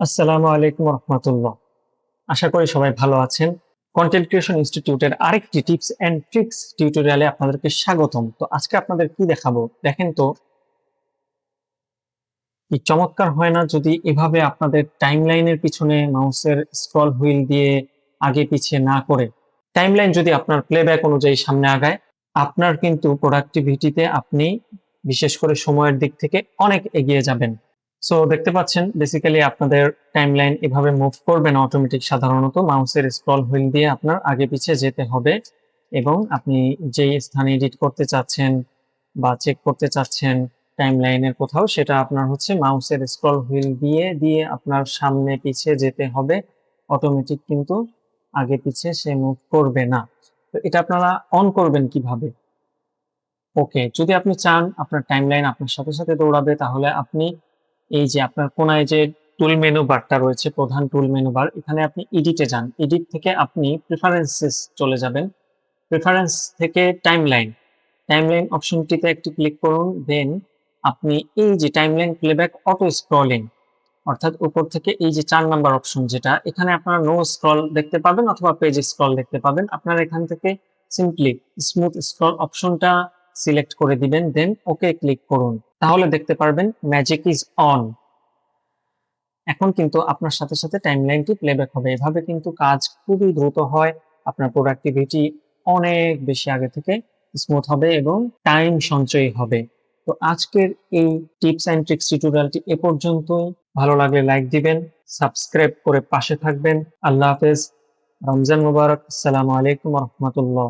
আসসালামু আলাইকুম রহমতুল্লাহ। আশা করি সবাই ভালো আছেন। কন্টেন্ট ক্রিয়েশন ইনস্টিটিউটের আরেকটি টিপস এন্ড ট্রিক্স টিউটোরিয়ালে আপনাদেরকে স্বাগতম। তো আজকে আপনাদের কি দেখাবো দেখেন তো। কি চমৎকার হয় না যদি এভাবে আপনাদের টাইমলাইনের পিছনে মাউসের স্ক্রল হুইল দিয়ে আগে পিছিয়ে না করে টাইমলাইন যদি আপনার প্লেব্যাক অনুযায়ী সামনে আগায়, আপনার কিন্তু প্রোডাক্টিভিটিতে আপনি বিশেষ করে সময়ের দিক থেকে অনেক এগিয়ে যাবেন। সো দেখতে পাচ্ছেন বেসিক্যালি আপনাদের টাইমলাইন এভাবে মুভ করবে না অটোমেটিক, সাধারণত মাউসের স্ক্রল হুইল দিয়ে আপনার আগে পিছিয়ে যেতে হবে এবং আপনি যেই স্থানে এডিট করতে চাচ্ছেন বা চেক করতে চাচ্ছেন টাইমলাইনের কোথাও, সেটা আপনার হচ্ছে মাউসের স্ক্রল হুইল দিয়ে দিয়ে আপনার সামনে পিছিয়ে যেতে হবে। অটোমেটিক কিন্তু আগে পিছিয়ে সে মুভ করবে না। তো এটা আপনারা অন করবেন কিভাবে? ওকে, যদি আপনি চান আপনার টাইমলাইন আপনার সাথে সাথে দৌড়াবে, তাহলে আপনি এই যে আপনার কোনায় যে টুল মেনু বারটা রয়েছে, প্রধান টুল মেনু বার, এখানে আপনি এডিটে যান। এডিট থেকে আপনি প্রেফারেন্সেস চলে যাবেন। প্রেফারেন্স থেকে টাইমলাইন, টাইমলাইন অপশনটিতে একটি ক্লিক করুন। দেন আপনি এই যে টাইমলাইন প্লেব্যাক অটো স্ক্রলিং, অর্থাৎ উপর থেকে এই যে 4 নাম্বার অপশন, যেটা এখানে আপনারা নো স্ক্রল দেখতে পাবেন অথবা পেজ স্ক্রল দেখতে পাবেন। আপনারা এখান থেকে সিম্পলি স্মুথ স্ক্রল অপশনটা সিলেক্ট করে দিবেন, দেন ওকে ক্লিক করুন। তাহলে দেখতে পারবেন ম্যাজিক ইজ অন। এখন কিন্তু আপনার সাথে সাথে টাইমলাইনটি প্লেব্যাক হবে। এভাবে কিন্তু কাজ খুবই দ্রুত হয়, আপনার প্রোডাক্টিভিটি অনেক বেশি আগে থেকে স্মুথ হবে এবং টাইম সঞ্চয় হবে। তো আজকের এই টিপস অ্যান্ড ট্রিক্স টিউটোরিয়ালটি এ পর্যন্তই। ভালো লাগলে লাইক দিবেন, সাবস্ক্রাইব করে পাশে থাকবেন। আল্লাহ হাফেজ, রমজান মুবারক। আসসালামু আলাইকুম রহমতুল্লাহ।